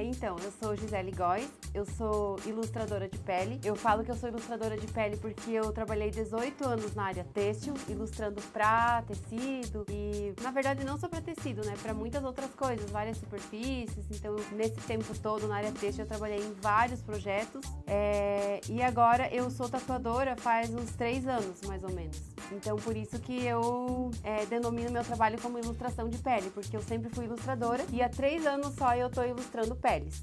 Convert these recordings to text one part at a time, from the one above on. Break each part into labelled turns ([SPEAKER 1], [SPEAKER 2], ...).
[SPEAKER 1] Então, eu sou Gisele Góes, eu sou ilustradora de pele. Eu falo que eu sou ilustradora de pele porque eu trabalhei 18 anos na área têxtil, ilustrando pra tecido e, na verdade, não só pra tecido, né? Pra muitas outras coisas, várias superfícies. Então, nesse tempo todo na área têxtil, eu trabalhei em vários projetos. E agora eu sou tatuadora faz uns 3 anos, mais ou menos. Então, por isso que eu denomino meu trabalho como ilustração de pele, porque eu sempre fui ilustradora e há 3 anos só eu tô ilustrando peles.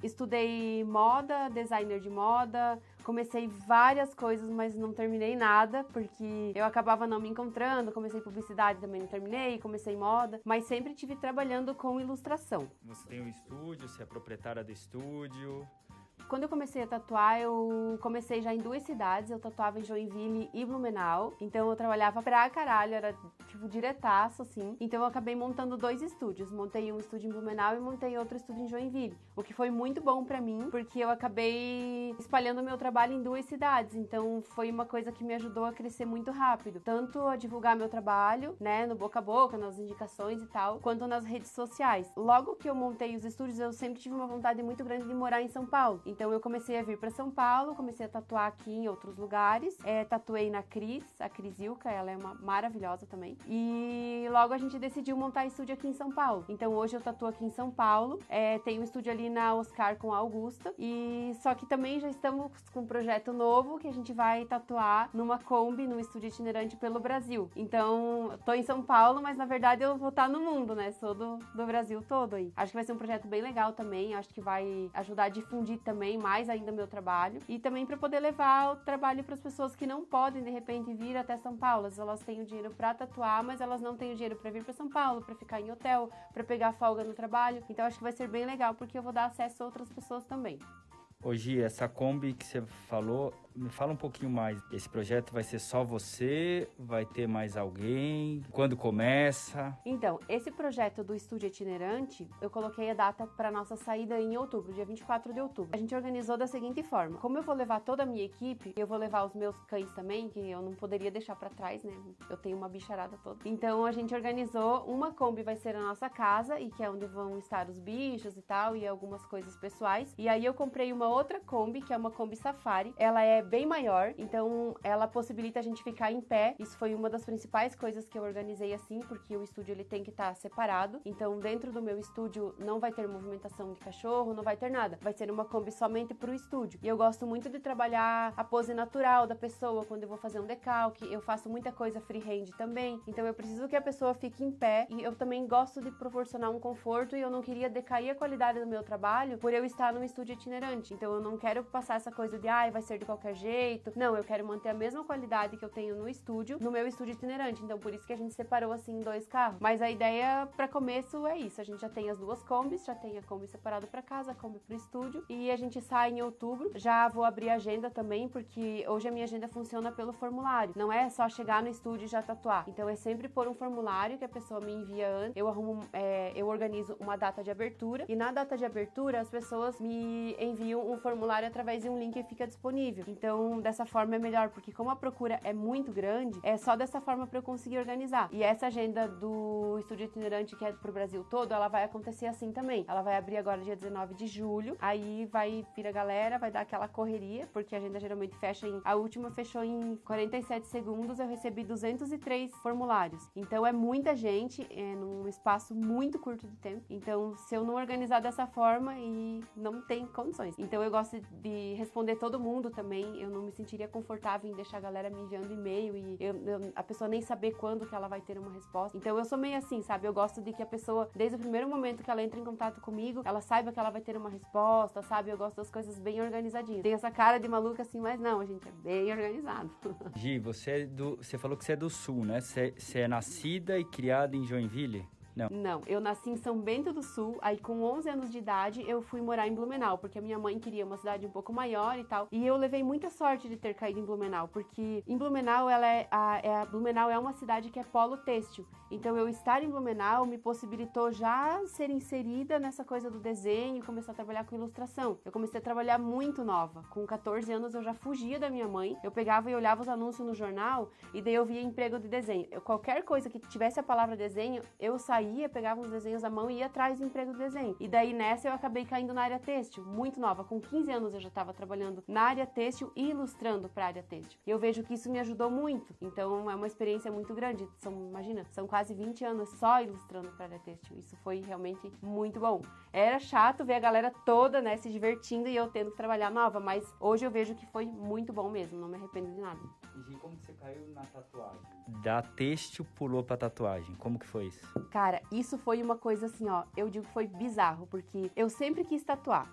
[SPEAKER 1] Estudei moda, designer de moda, comecei várias coisas, mas não terminei nada, porque eu acabava não me encontrando, comecei publicidade, também não terminei, comecei moda, mas sempre estive trabalhando com ilustração.
[SPEAKER 2] Você tem um estúdio, você é proprietária do estúdio?
[SPEAKER 1] Quando eu comecei a tatuar, eu comecei já em 2 cidades, eu tatuava em Joinville e Blumenau, então eu trabalhava pra caralho, era tipo diretaço, assim. Então eu acabei montando 2 estúdios, montei um estúdio em Blumenau e montei outro estúdio em Joinville, o que foi muito bom pra mim, porque eu acabei espalhando o meu trabalho em 2 cidades, então foi uma coisa que me ajudou a crescer muito rápido, tanto a divulgar meu trabalho, né, no boca a boca, nas indicações e tal, quanto nas redes sociais. Logo que eu montei os estúdios, eu sempre tive uma vontade muito grande de morar em São Paulo. Então eu comecei a vir para São Paulo, comecei a tatuar aqui em outros lugares. Tatuei na Cris, a Cris Ilka, ela é uma maravilhosa também. E logo a gente decidiu montar estúdio aqui em São Paulo. Então hoje eu tatuo aqui em São Paulo. Tem um estúdio ali na Oscar com a Augusta. E só que também já estamos com um projeto novo que a gente vai tatuar numa Kombi, num estúdio itinerante pelo Brasil. Então eu tô em São Paulo, mas na verdade eu vou estar no mundo, né? Sou do Brasil todo aí. Acho que vai ser um projeto bem legal também. Acho que vai ajudar a difundir também mais ainda meu trabalho e também para poder levar o trabalho para as pessoas que não podem de repente vir até São Paulo. Elas têm o dinheiro para tatuar, mas elas não têm o dinheiro para vir para São Paulo, para ficar em hotel, para pegar folga no trabalho. Então acho que vai ser bem legal porque eu vou dar acesso a outras pessoas também.
[SPEAKER 2] Hoje, essa Kombi que você falou, me fala um pouquinho mais. Esse projeto vai ser só você? Vai ter mais alguém? Quando começa?
[SPEAKER 1] Então, esse projeto do estúdio itinerante, eu coloquei a data para nossa saída em outubro, dia 24 de outubro. A gente organizou da seguinte forma: como eu vou levar toda a minha equipe, eu vou levar os meus cães também, que eu não poderia deixar para trás, né? Eu tenho uma bicharada toda. Então, a gente organizou uma Kombi, vai ser a nossa casa, e que é onde vão estar os bichos e tal, e algumas coisas pessoais. E aí eu comprei uma outra Kombi, que é uma Kombi Safari. Ela é bem maior, então ela possibilita a gente ficar em pé. Isso foi uma das principais coisas que eu organizei assim, porque o estúdio ele tem que estar separado. Então, dentro do meu estúdio não vai ter movimentação de cachorro, não vai ter nada. Vai ser uma Kombi somente pro estúdio. E eu gosto muito de trabalhar a pose natural da pessoa quando eu vou fazer um decalque. Eu faço muita coisa freehand também. Então, eu preciso que a pessoa fique em pé. E eu também gosto de proporcionar um conforto e eu não queria decair a qualidade do meu trabalho por eu estar num estúdio itinerante. Então eu não quero passar essa coisa de vai ser de qualquer jeito. Não, eu quero manter a mesma qualidade que eu tenho no estúdio, no meu estúdio itinerante. Então por isso que a gente separou assim 2 carros. Mas a ideia para começo é isso. A gente já tem as 2 Kombis, já tem a Kombi separada para casa, a Kombi pro estúdio. E a gente sai em outubro. Já vou abrir a agenda também, porque hoje a minha agenda funciona pelo formulário. Não é só chegar no estúdio e já tatuar. Então é sempre por um formulário que a pessoa me envia antes. Eu organizo uma data de abertura. E na data de abertura as pessoas me enviam um formulário através de um link que fica disponível. Então, dessa forma é melhor, porque como a procura é muito grande, é só dessa forma para eu conseguir organizar. E essa agenda do estúdio itinerante, que é pro Brasil todo, ela vai acontecer assim também. Ela vai abrir agora dia 19 de julho, aí vai vir a galera, vai dar aquela correria, porque a agenda geralmente fecha a última fechou em 47 segundos, eu recebi 203 formulários. Então, é muita gente, num espaço muito curto de tempo. Então, se eu não organizar dessa forma, e não tem condições. Então, eu gosto de responder todo mundo também. Eu não me sentiria confortável em deixar a galera me enviando e-mail e a pessoa nem saber quando que ela vai ter uma resposta. Então eu sou meio assim, sabe? Eu gosto de que a pessoa, desde o primeiro momento que ela entra em contato comigo, ela saiba que ela vai ter uma resposta, sabe? Eu gosto das coisas bem organizadinhas. Tem essa cara de maluca assim, mas não, a gente é bem organizado.
[SPEAKER 2] Gi, você falou que você é do Sul, né? Você é nascida e criada em Joinville?
[SPEAKER 1] Não, eu nasci em São Bento do Sul, aí com 11 anos de idade eu fui morar em Blumenau, porque a minha mãe queria uma cidade um pouco maior e tal, e eu levei muita sorte de ter caído em Blumenau, porque em Blumenau, Blumenau é uma cidade que é polo têxtil, então eu estar em Blumenau me possibilitou já ser inserida nessa coisa do desenho, começar a trabalhar com ilustração. Eu comecei a trabalhar muito nova, com 14 anos eu já fugia da minha mãe, eu pegava e olhava os anúncios no jornal, e daí eu via emprego de desenho. Qualquer coisa que tivesse a palavra desenho, eu saía, pegava uns desenhos à mão e ia atrás do emprego de desenho. E daí nessa eu acabei caindo na área têxtil, muito nova. Com 15 anos eu já estava trabalhando na área têxtil e ilustrando para a área têxtil. E eu vejo que isso me ajudou muito. Então é uma experiência muito grande. Imagina, são quase 20 anos só ilustrando para a área têxtil. Isso foi realmente muito bom. Era chato ver a galera toda, né, se divertindo e eu tendo que trabalhar nova, mas hoje eu vejo que foi muito bom mesmo, não me arrependo de nada.
[SPEAKER 2] E Gi, como que você caiu na tatuagem? Da têxtil pulou pra tatuagem, como que foi isso?
[SPEAKER 1] Cara, isso foi uma coisa assim, ó, eu digo que foi bizarro, porque eu sempre quis tatuar,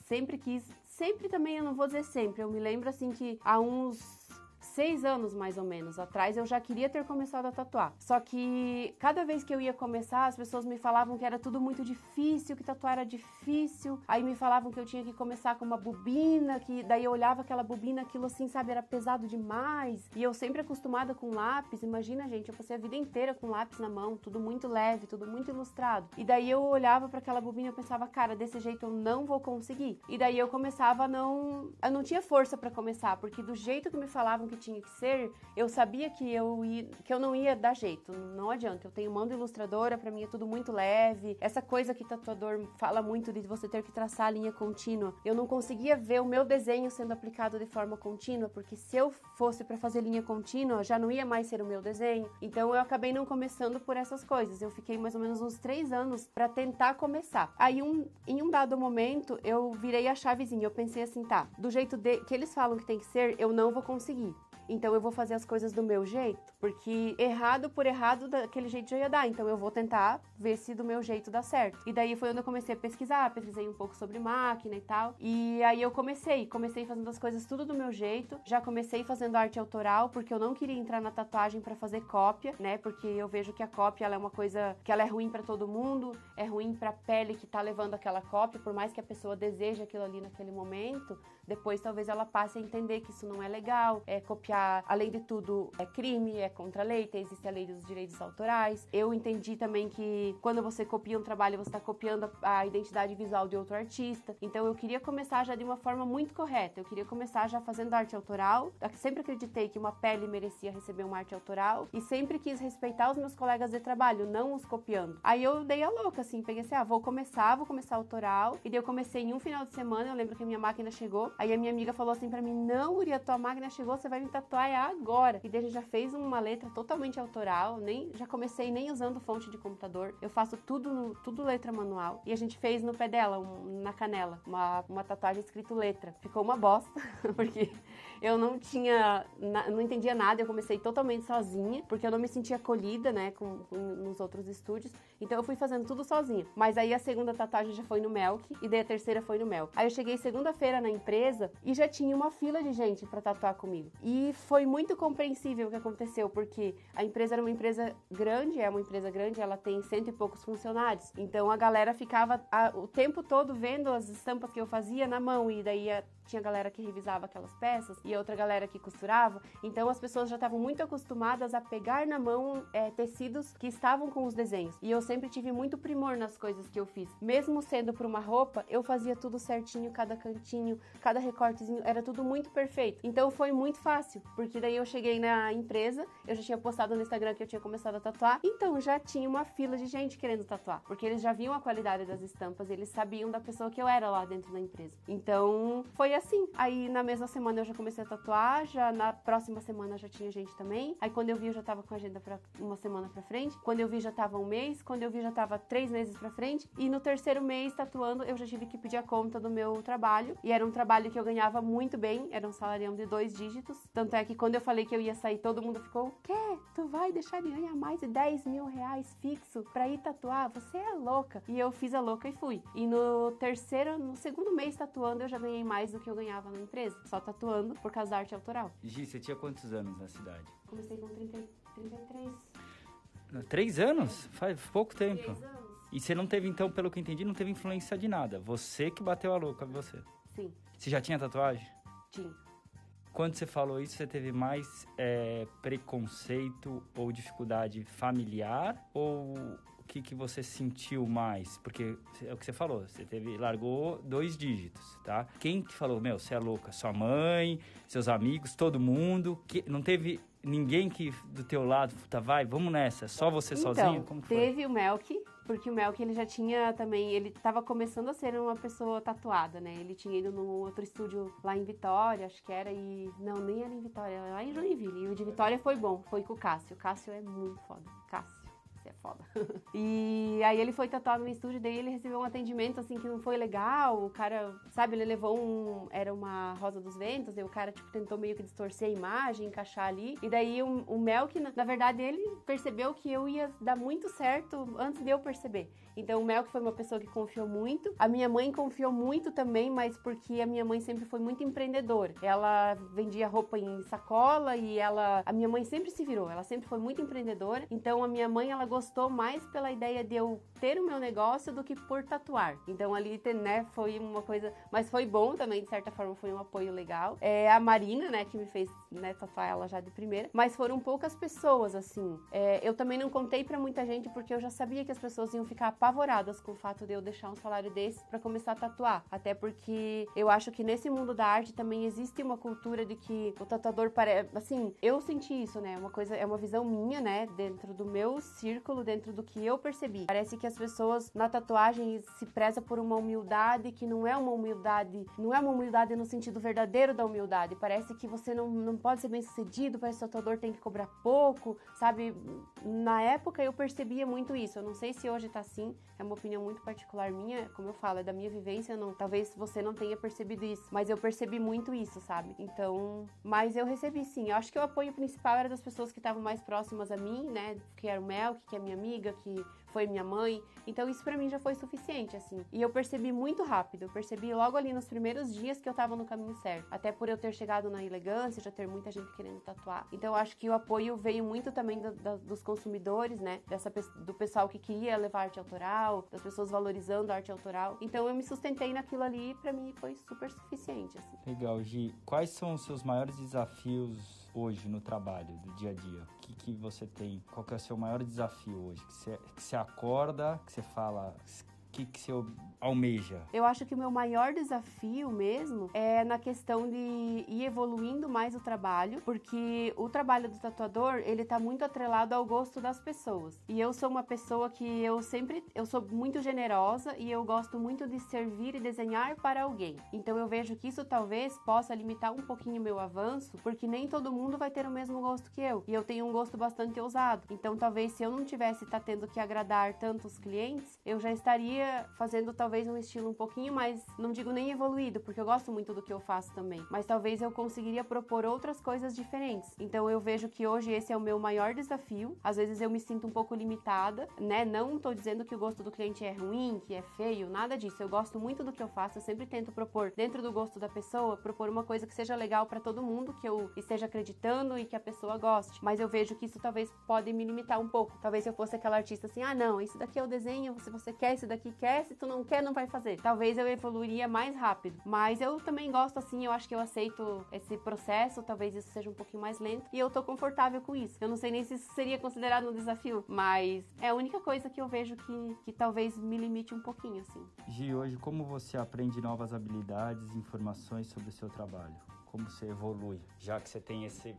[SPEAKER 1] sempre também, eu não vou dizer sempre, eu me lembro assim que há uns 6 anos mais ou menos atrás eu já queria ter começado a tatuar. Só que cada vez que eu ia começar, as pessoas me falavam que era tudo muito difícil, que tatuar era difícil. Aí me falavam que eu tinha que começar com uma bobina, que daí eu olhava aquela bobina, aquilo assim, sabe, era pesado demais. E eu sempre acostumada com lápis, imagina, gente, eu passei a vida inteira com lápis na mão, tudo muito leve, tudo muito ilustrado. E daí eu olhava para aquela bobina e pensava, cara, desse jeito eu não vou conseguir. E daí eu começava eu não tinha força para começar, porque do jeito que me falavam que tinha que ser, eu sabia que eu não ia dar jeito, não adianta, eu tenho mão de ilustradora, pra mim é tudo muito leve, essa coisa que tatuador fala muito de você ter que traçar a linha contínua, eu não conseguia ver o meu desenho sendo aplicado de forma contínua, porque se eu fosse pra fazer linha contínua, já não ia mais ser o meu desenho, então eu acabei não começando por essas coisas, eu fiquei mais ou menos uns 3 anos pra tentar começar. Aí em um dado momento, eu virei a chavezinha, eu pensei assim, tá, do jeito que eles falam que tem que ser, eu não vou conseguir. Então eu vou fazer as coisas do meu jeito, porque errado por errado daquele jeito já ia dar, então eu vou tentar ver se do meu jeito dá certo. E daí foi onde eu comecei a pesquisei um pouco sobre máquina e tal, e aí eu comecei fazendo as coisas tudo do meu jeito, já comecei fazendo arte autoral, porque eu não queria entrar na tatuagem para fazer cópia, né, porque eu vejo que a cópia ela é uma coisa que ela é ruim para todo mundo, é ruim para a pele que tá levando aquela cópia, por mais que a pessoa deseje aquilo ali naquele momento, depois talvez ela passe a entender que isso não é legal, copiar, além de tudo, é crime, é contra a lei, existe a lei dos direitos autorais. Eu entendi também que quando você copia um trabalho, você está copiando a identidade visual de outro artista. Então eu queria começar já de uma forma muito correta, eu queria começar já fazendo arte autoral. Eu sempre acreditei que uma pele merecia receber uma arte autoral e sempre quis respeitar os meus colegas de trabalho, não os copiando. Aí eu dei a louca, assim, peguei assim, vou começar autoral. E daí eu comecei em um final de semana, eu lembro que a minha máquina chegou, aí a minha amiga falou assim pra mim, não, Uri, a tua máquina chegou, você vai me tatuar agora. E daí a gente já fez uma letra totalmente autoral, já comecei nem usando fonte de computador, eu faço tudo letra manual. E a gente fez no pé dela, na canela, uma tatuagem escrito letra. Ficou uma bosta, porque eu não entendia nada, eu comecei totalmente sozinha, porque eu não me sentia acolhida, né, nos outros estúdios, então eu fui fazendo tudo sozinha. Mas aí a segunda tatuagem já foi no Melk, e daí a terceira foi no Melk. Aí eu cheguei segunda-feira na empresa, e já tinha uma fila de gente pra tatuar comigo. E foi muito compreensível o que aconteceu, porque a empresa era uma empresa grande, ela tem 100 e poucos funcionários, então a galera ficava o tempo todo vendo as estampas que eu fazia na mão, e daí tinha galera que revisava aquelas peças e outra galera que costurava, então as pessoas já estavam muito acostumadas a pegar na mão tecidos que estavam com os desenhos, e eu sempre tive muito primor nas coisas que eu fiz, mesmo sendo por uma roupa, eu fazia tudo certinho, cada cantinho, cada recortezinho, era tudo muito perfeito, então foi muito fácil, porque daí eu cheguei na empresa, eu já tinha postado no Instagram que eu tinha começado a tatuar, então já tinha uma fila de gente querendo tatuar, porque eles já viam a qualidade das estampas, eles sabiam da pessoa que eu era lá dentro da empresa, então foi assim. Aí na mesma semana eu já comecei a tatuar, já na próxima semana já tinha gente também. Aí quando eu vi eu já tava com a agenda pra uma semana pra frente. Quando eu vi já tava um mês. Quando eu vi já tava 3 meses pra frente. E no terceiro mês tatuando eu já tive que pedir a conta do meu trabalho. E era um trabalho que eu ganhava muito bem. Era um salarião de 2 dígitos. Tanto é que quando eu falei que eu ia sair, todo mundo ficou: o quê? Tu vai deixar de ganhar mais de 10 mil reais fixo pra ir tatuar? Você é louca. E eu fiz a louca e fui. E no segundo mês tatuando eu já ganhei mais do que eu ganhava na empresa, só tatuando por causa da arte autoral.
[SPEAKER 2] Gi, você tinha quantos anos na cidade?
[SPEAKER 1] Comecei com 33.
[SPEAKER 2] 3 anos? Faz pouco tempo.
[SPEAKER 1] 3 anos?
[SPEAKER 2] E você não teve, então, pelo que eu entendi, não teve influência de nada. Você que bateu a louca, você.
[SPEAKER 1] Sim.
[SPEAKER 2] Você já tinha tatuagem?
[SPEAKER 1] Tinha.
[SPEAKER 2] Quando você falou isso, você teve mais preconceito ou dificuldade familiar? Ou o que você sentiu mais? Porque é o que você falou, você largou 2 dígitos, tá? Quem que falou, meu, você é louca? Sua mãe, seus amigos, todo mundo? Não teve ninguém que do teu lado, vai, vamos nessa, só você sozinho? Como foi?
[SPEAKER 1] Teve o Melk, porque o Melk, ele já tinha também, ele tava começando a ser uma pessoa tatuada, né? Ele tinha ido num outro estúdio lá em Vitória, acho que era, não, nem era em Vitória, era lá em Joinville. E o de Vitória foi bom, foi com o Cássio. O Cássio é muito foda, Cássio. Você é foda. E aí ele foi tatuado no estúdio, daí ele recebeu um atendimento, assim, que não foi legal. O cara, sabe, ele levou era uma Rosa dos Ventos, e o cara, tipo, tentou meio que distorcer a imagem, encaixar ali. E daí o Melk, na verdade, ele percebeu que eu ia dar muito certo antes de eu perceber. Então o Melk foi uma pessoa que confiou muito. A minha mãe confiou muito também, mas porque a minha mãe sempre foi muito empreendedora. Ela vendia roupa em sacola e a minha mãe sempre se virou, ela sempre foi muito empreendedora. Então a minha mãe, ela gostou mais pela ideia de eu ter o meu negócio do que por tatuar. Então ali, né, foi uma coisa, mas foi bom também, de certa forma foi um apoio legal. A Marina, né, que me fez, né, tatuar ela já de primeira, mas foram poucas pessoas, assim. Eu também não contei pra muita gente porque eu já sabia que as pessoas iam ficar apavoradas com o fato de eu deixar um salário desse pra começar a tatuar. Até porque eu acho que nesse mundo da arte também existe uma cultura de que o tatuador parece, assim, eu senti isso, né, é uma visão minha, né, dentro do meu círculo, dentro do que eu percebi. Parece que as pessoas na tatuagem se preza por uma humildade que não é uma humildade no sentido verdadeiro da humildade. Parece que você não pode ser bem sucedido, parece que o tatuador tem que cobrar pouco, sabe? Na época eu percebia muito isso. Eu não sei se hoje tá assim, é uma opinião muito particular minha, como eu falo, é da minha vivência, talvez você não tenha percebido isso, mas eu percebi muito isso, sabe? Então, mas eu recebi sim. Eu acho que o apoio principal era das pessoas que estavam mais próximas a mim, né? Que era o Melk, que é minha amiga, que foi minha mãe. Então isso pra mim já foi suficiente, assim. E eu percebi muito rápido. Eu percebi logo ali nos primeiros dias que eu tava no caminho certo. Até por eu ter chegado na elegância, já ter muita gente querendo tatuar. Então eu acho que o apoio veio muito também dos consumidores, né? Do pessoal que queria levar arte autoral, das pessoas valorizando a arte autoral. Então eu me sustentei naquilo ali e pra mim foi super suficiente, assim.
[SPEAKER 2] Legal, Gi. Quais são os seus maiores desafios hoje no trabalho, do dia a dia? O que você tem? Qual que é o seu maior desafio hoje? Que você acorda, que você fala... que você almeja?
[SPEAKER 1] Eu acho que o meu maior desafio mesmo é na questão de ir evoluindo mais o trabalho, porque o trabalho do tatuador, ele tá muito atrelado ao gosto das pessoas. E eu sou uma pessoa que eu sou muito generosa e eu gosto muito de servir e desenhar para alguém. Então eu vejo que isso talvez possa limitar um pouquinho o meu avanço, porque nem todo mundo vai ter o mesmo gosto que eu. E eu tenho um gosto bastante ousado. Então talvez se eu não tivesse tendo que agradar tantos clientes, eu já estaria fazendo talvez um estilo um pouquinho mais, não digo nem evoluído, porque eu gosto muito do que eu faço também, mas talvez eu conseguiria propor outras coisas diferentes. Então eu vejo que hoje esse é o meu maior desafio. Às vezes eu me sinto um pouco limitada, né? Não tô dizendo que o gosto do cliente é ruim, que é feio, nada disso. Eu gosto muito do que eu faço, eu sempre tento propor dentro do gosto da pessoa, propor uma coisa que seja legal pra todo mundo, que eu esteja acreditando e que a pessoa goste. Mas eu vejo que isso talvez pode me limitar um pouco. Talvez se eu fosse aquela artista assim, não, isso daqui é o desenho, se você quer, esse daqui quer, se tu não quer, não vai fazer. Talvez eu evoluiria mais rápido. Mas eu também gosto assim, eu acho que eu aceito esse processo, talvez isso seja um pouquinho mais lento, e eu tô confortável com isso. Eu não sei nem se isso seria considerado um desafio, mas é a única coisa que eu vejo que talvez me limite um pouquinho, assim.
[SPEAKER 2] Gi, hoje como você aprende novas habilidades e informações sobre o seu trabalho? Como você evolui? Já que você tem essa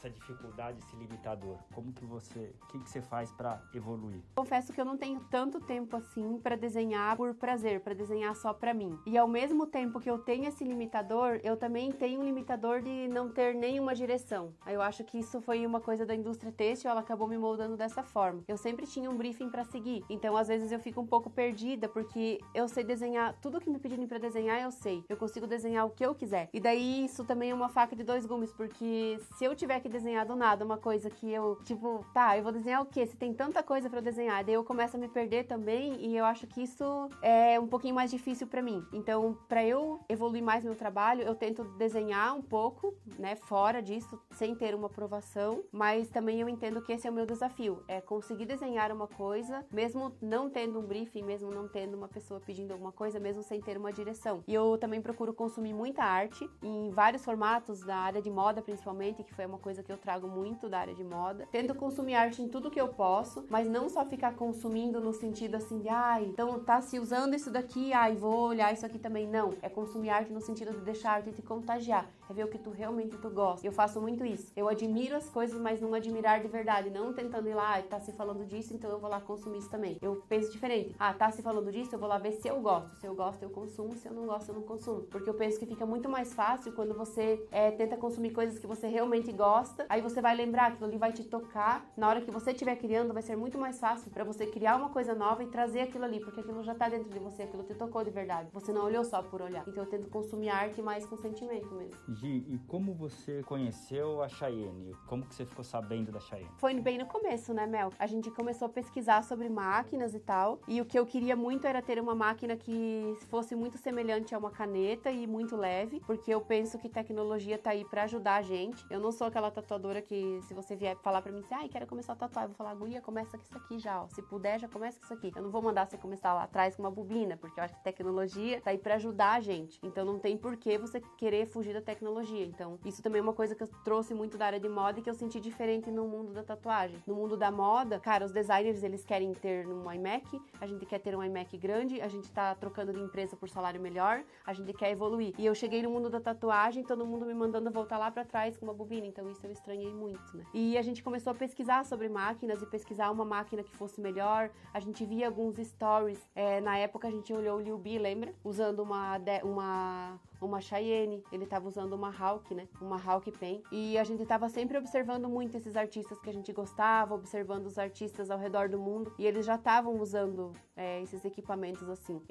[SPEAKER 2] dificuldade, esse limitador, o que você faz para evoluir?
[SPEAKER 1] Confesso que eu não tenho tanto tempo assim para desenhar por prazer, para desenhar só para mim. E ao mesmo tempo que eu tenho esse limitador, eu também tenho um limitador de não ter nenhuma direção. Eu acho que isso foi uma coisa da indústria têxtil, ela acabou me moldando dessa forma. Eu sempre tinha um briefing para seguir, então às vezes eu fico um pouco perdida porque eu sei desenhar, tudo que me pedirem para desenhar eu sei. Eu consigo desenhar o que eu quiser. E daí isso também é uma faca de dois gumes, porque se eu tiver que desenhar do nada uma coisa que eu, tipo, tá, eu vou desenhar o quê? Se tem tanta coisa pra eu desenhar, daí eu começo a me perder também e eu acho que isso é um pouquinho mais difícil pra mim. Então, pra eu evoluir mais meu trabalho, eu tento desenhar um pouco, né, fora disso, sem ter uma aprovação, mas também eu entendo que esse é o meu desafio, é conseguir desenhar uma coisa, mesmo não tendo um briefing, mesmo não tendo uma pessoa pedindo alguma coisa, mesmo sem ter uma direção. E eu também procuro consumir muita arte, em vários formatos, da área de moda principalmente, que foi uma coisa que eu trago muito da área de moda. Tento consumir arte em tudo que eu posso, mas não só ficar consumindo no sentido assim de, então tá se usando isso daqui, vou olhar isso aqui também. Não, é consumir arte no sentido de deixar a arte te contagiar, é ver o que tu realmente gosta. Eu faço muito isso. Eu admiro as coisas, mas não admirar de verdade, não tentando ir lá, tá se falando disso, então eu vou lá consumir isso também. Eu penso diferente. Tá se falando disso, eu vou lá ver se eu gosto. Se eu gosto, eu consumo. Se eu não gosto, eu não consumo. Porque eu penso que fica muito mais fácil quando você tenta consumir coisas que você realmente gosta. Aí você vai lembrar, aquilo ali vai te tocar. Na hora que você estiver criando, vai ser muito mais fácil pra você criar uma coisa nova e trazer aquilo ali, porque aquilo já tá dentro de você, aquilo te tocou de verdade. Você não olhou só por olhar. Então eu tento consumir arte mais com sentimento mesmo.
[SPEAKER 2] Gi, e como você conheceu a Chayenne? Como que você ficou sabendo da Chayenne?
[SPEAKER 1] Foi bem no começo, né, Mel? A gente começou a pesquisar sobre máquinas e tal, e o que eu queria muito era ter uma máquina que fosse muito semelhante a uma caneta e muito leve, porque eu penso que tecnologia tá aí pra ajudar a gente. Eu não sou aquela tatuadora que, se você vier falar pra mim assim, quero começar a tatuar, eu vou falar, guria, começa com isso aqui já, ó. Se puder, já começa com isso aqui. Eu não vou mandar você começar lá atrás com uma bobina, porque eu acho que tecnologia tá aí pra ajudar a gente. Então não tem por que você querer fugir da tecnologia. Então isso também é uma coisa que eu trouxe muito da área de moda e que eu senti diferente no mundo da tatuagem. No mundo da moda, cara, os designers, eles querem ter um iMac, a gente quer ter um iMac grande, a gente tá trocando de empresa por salário melhor, a gente quer evoluir. E eu cheguei no mundo da tatuagem, todo mundo me mandando voltar lá pra trás com uma bobina, então isso eu estranhei muito, né? E a gente começou a pesquisar sobre máquinas e pesquisar uma máquina que fosse melhor. A gente via alguns stories, na época a gente olhou o Liu Bi, lembra? Usando uma Chayenne, ele tava usando uma Hawk, né? Uma Hawk Pen. E a gente tava sempre observando muito esses artistas que a gente gostava, observando os artistas ao redor do mundo, e eles já estavam usando esses equipamentos assim.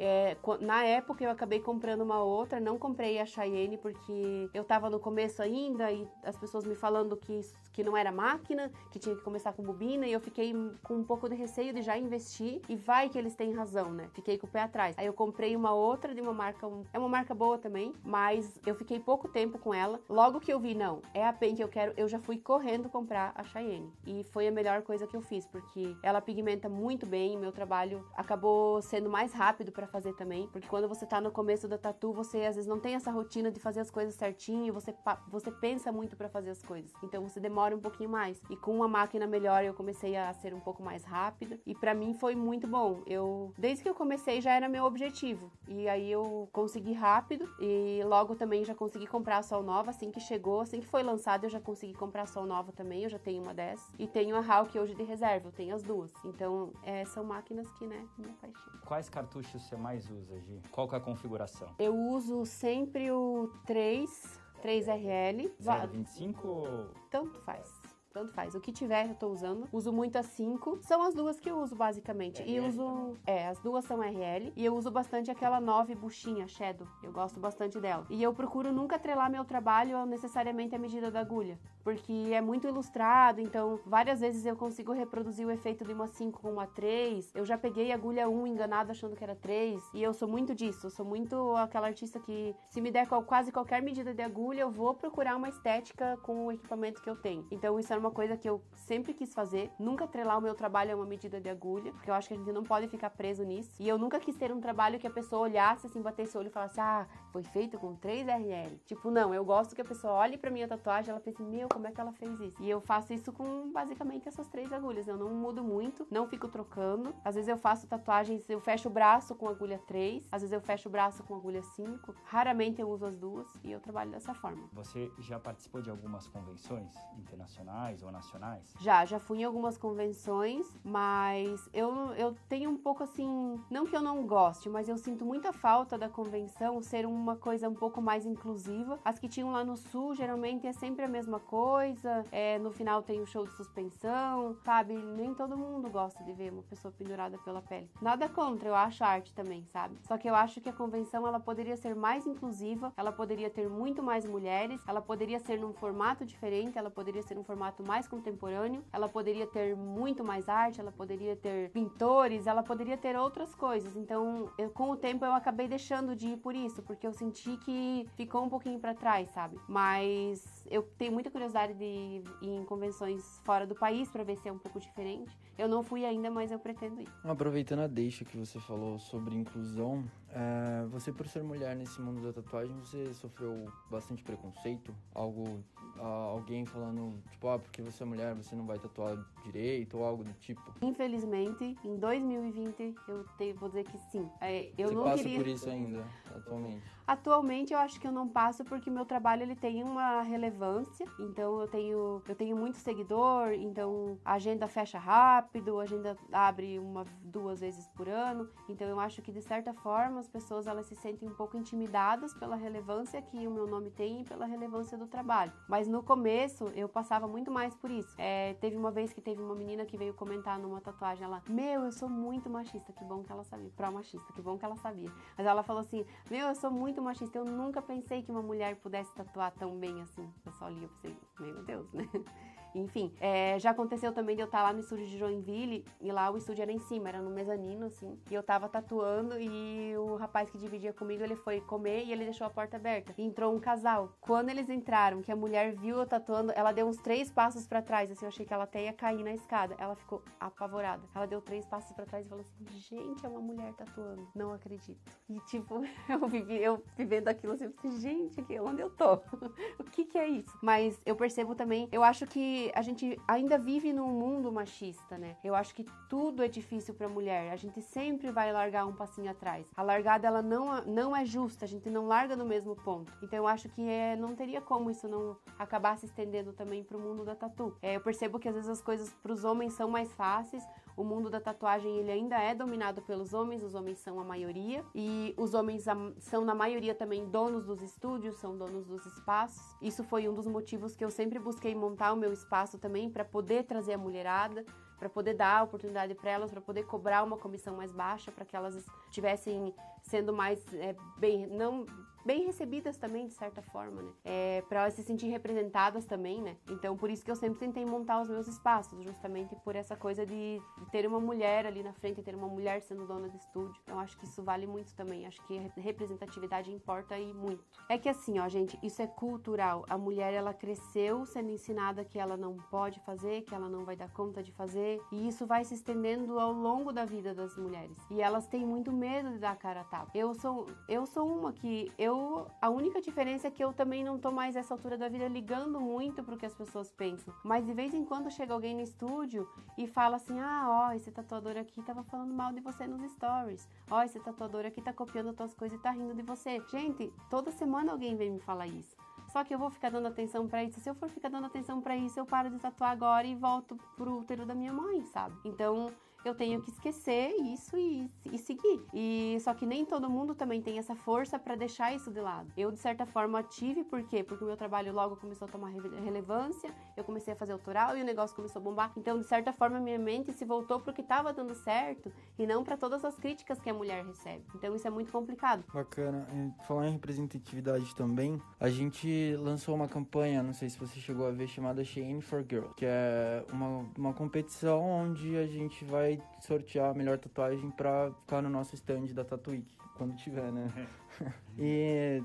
[SPEAKER 1] Na época eu acabei comprando uma outra, não comprei a Chayenne porque eu tava no começo ainda e as pessoas me falando que não era máquina, que tinha que começar com bobina, e eu fiquei com um pouco de receio de já investir, e vai que eles têm razão, né? Fiquei com o pé atrás. Aí eu comprei uma outra de uma marca, é uma marca boa também, mas eu fiquei pouco tempo com ela. Logo que eu vi, não, é a pen que eu quero, eu já fui correndo comprar a Chayenne. E foi a melhor coisa que eu fiz, porque ela pigmenta muito bem, meu trabalho acabou sendo mais rápido pra fazer também, porque quando você tá no começo da tatu, você às vezes não tem essa rotina de fazer as coisas certinho, você pensa muito pra fazer as coisas. Então você demora um pouquinho mais. E com uma máquina melhor eu comecei a ser um pouco mais rápida, e pra mim foi muito bom. Desde que eu comecei já era meu objetivo, e aí eu consegui rápido, e logo também já consegui comprar a Sol Nova assim que chegou, assim que foi lançado eu já consegui comprar a Sol Nova também, eu já tenho uma dessas, e tenho a Hawk hoje de reserva, eu tenho as duas. Então são máquinas que, né, minha paixão.
[SPEAKER 2] Quais cartuchos você mais usa, Gi? Qual que é a configuração?
[SPEAKER 1] Eu uso sempre o 3RL.
[SPEAKER 2] 0,25 ou...
[SPEAKER 1] Tanto faz. O que tiver eu tô usando. Uso muito a 5. São as duas que eu uso, basicamente.
[SPEAKER 2] RL
[SPEAKER 1] E uso... as duas são RL. E eu uso bastante aquela 9 buchinha, Shadow. Eu gosto bastante dela. E eu procuro nunca atrelar meu trabalho necessariamente à medida da agulha. Porque é muito ilustrado, então várias vezes eu consigo reproduzir o efeito de uma 5 com uma 3. Eu já peguei agulha 1 enganada achando que era 3. E eu sou muito disso. Eu sou muito aquela artista que, se me der quase qualquer medida de agulha, eu vou procurar uma estética com o equipamento que eu tenho. Então isso é uma coisa que eu sempre quis fazer, nunca atrelar o meu trabalho a uma medida de agulha, porque eu acho que a gente não pode ficar preso nisso. E eu nunca quis ter um trabalho que a pessoa olhasse assim, batesse o olho e falasse, foi feito com 3RL. Tipo, não, eu gosto que a pessoa olhe pra minha tatuagem e ela pense, meu, como é que ela fez isso? E eu faço isso com basicamente essas 3 agulhas. Eu não mudo muito, não fico trocando. Às vezes eu faço tatuagens, eu fecho o braço com agulha 3, às vezes eu fecho o braço com agulha 5. Raramente eu uso as duas e eu trabalho dessa forma.
[SPEAKER 2] Você já participou de algumas convenções internacionais ou nacionais?
[SPEAKER 1] Já fui em algumas convenções, mas eu tenho um pouco assim, não que eu não goste, mas eu sinto muita falta da convenção ser uma coisa um pouco mais inclusiva. As que tinham lá no sul, geralmente é sempre a mesma coisa, coisa, no final tem o show de suspensão, sabe? Nem todo mundo gosta de ver uma pessoa pendurada pela pele. Nada contra, eu acho arte também, sabe? Só que eu acho que a convenção, ela poderia ser mais inclusiva, ela poderia ter muito mais mulheres, ela poderia ser num formato diferente, ela poderia ser um formato mais contemporâneo, ela poderia ter muito mais arte, ela poderia ter pintores, ela poderia ter outras coisas. Então, com o tempo eu acabei deixando de ir por isso, porque eu senti que ficou um pouquinho pra trás, sabe? Mas eu tenho muita curiosidade de ir em convenções fora do país pra ver se é um pouco diferente. Eu não fui ainda, mas eu pretendo ir.
[SPEAKER 3] Aproveitando a deixa que você falou sobre inclusão, você, por ser mulher nesse mundo da tatuagem, você sofreu bastante preconceito? Alguém falando, tipo, porque você é mulher, você não vai tatuar direito, ou algo do tipo?
[SPEAKER 1] Infelizmente, em 2020, vou dizer que sim.
[SPEAKER 3] Você passa por isso ainda, atualmente?
[SPEAKER 1] Atualmente, eu acho que eu não passo porque meu trabalho, ele tem uma relevância. Então, eu tenho muito seguidor, então a agenda fecha rápido, a agenda abre 2 vezes por ano. Então, eu acho que, de certa forma, as pessoas, elas se sentem um pouco intimidadas pela relevância que o meu nome tem e pela relevância do trabalho. Mas no começo, eu passava muito mais por isso. Teve uma vez que teve uma menina que veio comentar numa tatuagem, ela, eu sou muito machista, que bom que ela sabia. Pró-machista, que bom que ela sabia. Mas ela falou assim, eu sou muito machista, eu nunca pensei que uma mulher pudesse tatuar tão bem assim. Eu só li, eu pensei, meu Deus, né? Enfim, já aconteceu também de eu estar lá no estúdio de Joinville, e lá o estúdio era em cima, era no mezanino, assim, e eu tava tatuando, e o rapaz que dividia comigo, ele foi comer e ele deixou a porta aberta. E entrou um casal. Quando eles entraram, que a mulher viu eu tatuando, ela deu uns 3 passos pra trás, assim, eu achei que ela até ia cair na escada. Ela ficou apavorada. Ela deu 3 passos pra trás e falou assim, gente, é uma mulher tatuando. Não acredito. E, tipo, eu vivendo aquilo assim, gente, onde eu tô? O que é isso? Mas eu percebo também, eu acho que a gente ainda vive num mundo machista, né? Eu acho que tudo é difícil pra mulher. A gente sempre vai largar um passinho atrás. A largada, ela não é justa. A gente não larga no mesmo ponto. Então, eu acho que não teria como isso não acabar se estendendo também pro mundo da tatu. Eu percebo que às vezes as coisas pros homens são mais fáceis. O mundo da tatuagem, ele ainda é dominado pelos homens, os homens são a maioria, e os homens são, na maioria, também donos dos estúdios, são donos dos espaços. Isso foi um dos motivos que eu sempre busquei montar o meu espaço também, para poder trazer a mulherada, para poder dar a oportunidade para elas, para poder cobrar uma comissão mais baixa, para que elas estivessem sendo mais bem recebidas também, de certa forma, né? Para elas se sentirem representadas também, né? Então, por isso que eu sempre tentei montar os meus espaços, justamente por essa coisa de ter uma mulher ali na frente, ter uma mulher sendo dona do estúdio. Então, acho que isso vale muito também. Acho que a representatividade importa aí muito. É que assim, ó, gente, isso é cultural. A mulher, ela cresceu sendo ensinada que ela não pode fazer, que ela não vai dar conta de fazer, e isso vai se estendendo ao longo da vida das mulheres. E elas têm muito medo de dar a cara a tapa. Eu sou uma que a única diferença é que eu também não tô mais nessa altura da vida ligando muito pro que as pessoas pensam. Mas de vez em quando chega alguém no estúdio e fala assim, esse tatuador aqui tava falando mal de você nos stories. Esse tatuador aqui tá copiando as tuas coisas e tá rindo de você. Gente, toda semana alguém vem me falar isso. Só que eu vou ficar dando atenção pra isso. Se eu for ficar dando atenção pra isso, eu paro de tatuar agora e volto pro útero da minha mãe, sabe? Então, eu tenho que esquecer isso e seguir. Só que nem todo mundo também tem essa força pra deixar isso de lado. Eu, de certa forma, tive, por quê? Porque o meu trabalho logo começou a tomar relevância, eu comecei a fazer autoral e o negócio começou a bombar. Então, de certa forma, minha mente se voltou pro que tava dando certo e não pra todas as críticas que a mulher recebe. Então, isso é muito complicado.
[SPEAKER 3] Bacana. Falar em representatividade também, a gente lançou uma campanha, não sei se você chegou a ver, chamada Shein for Girls, que é uma competição onde a gente vai sortear a melhor tatuagem pra ficar no nosso stand da Tatuíque, quando tiver, né? E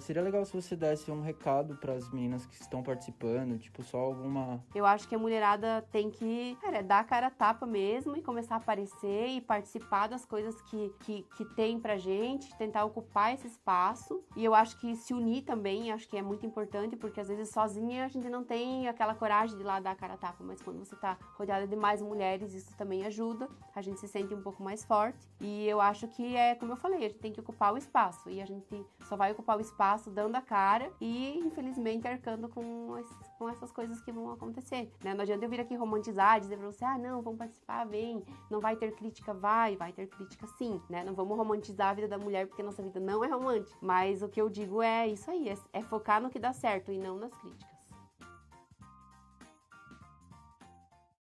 [SPEAKER 3] seria legal se você desse um recado pras meninas que estão participando, tipo, só alguma...
[SPEAKER 1] Eu acho que a mulherada tem que, dar a cara a tapa mesmo e começar a aparecer e participar das coisas que tem pra gente, tentar ocupar esse espaço. E eu acho que se unir também, acho que é muito importante, porque às vezes sozinha a gente não tem aquela coragem de ir lá dar a cara a tapa, mas quando você tá rodeada de mais mulheres, isso também ajuda, a gente se sente um pouco mais forte. E eu acho que como eu falei, a gente tem que ocupar o espaço. E a gente só vai ocupar o espaço dando a cara e, infelizmente, arcando com essas coisas que vão acontecer, né? Não adianta eu vir aqui romantizar, dizer pra você, não, vamos participar, vem, não vai ter crítica, vai ter crítica sim, né? Não vamos romantizar a vida da mulher, porque nossa vida não é romântica. Mas o que eu digo é isso aí, é focar no que dá certo e não nas críticas.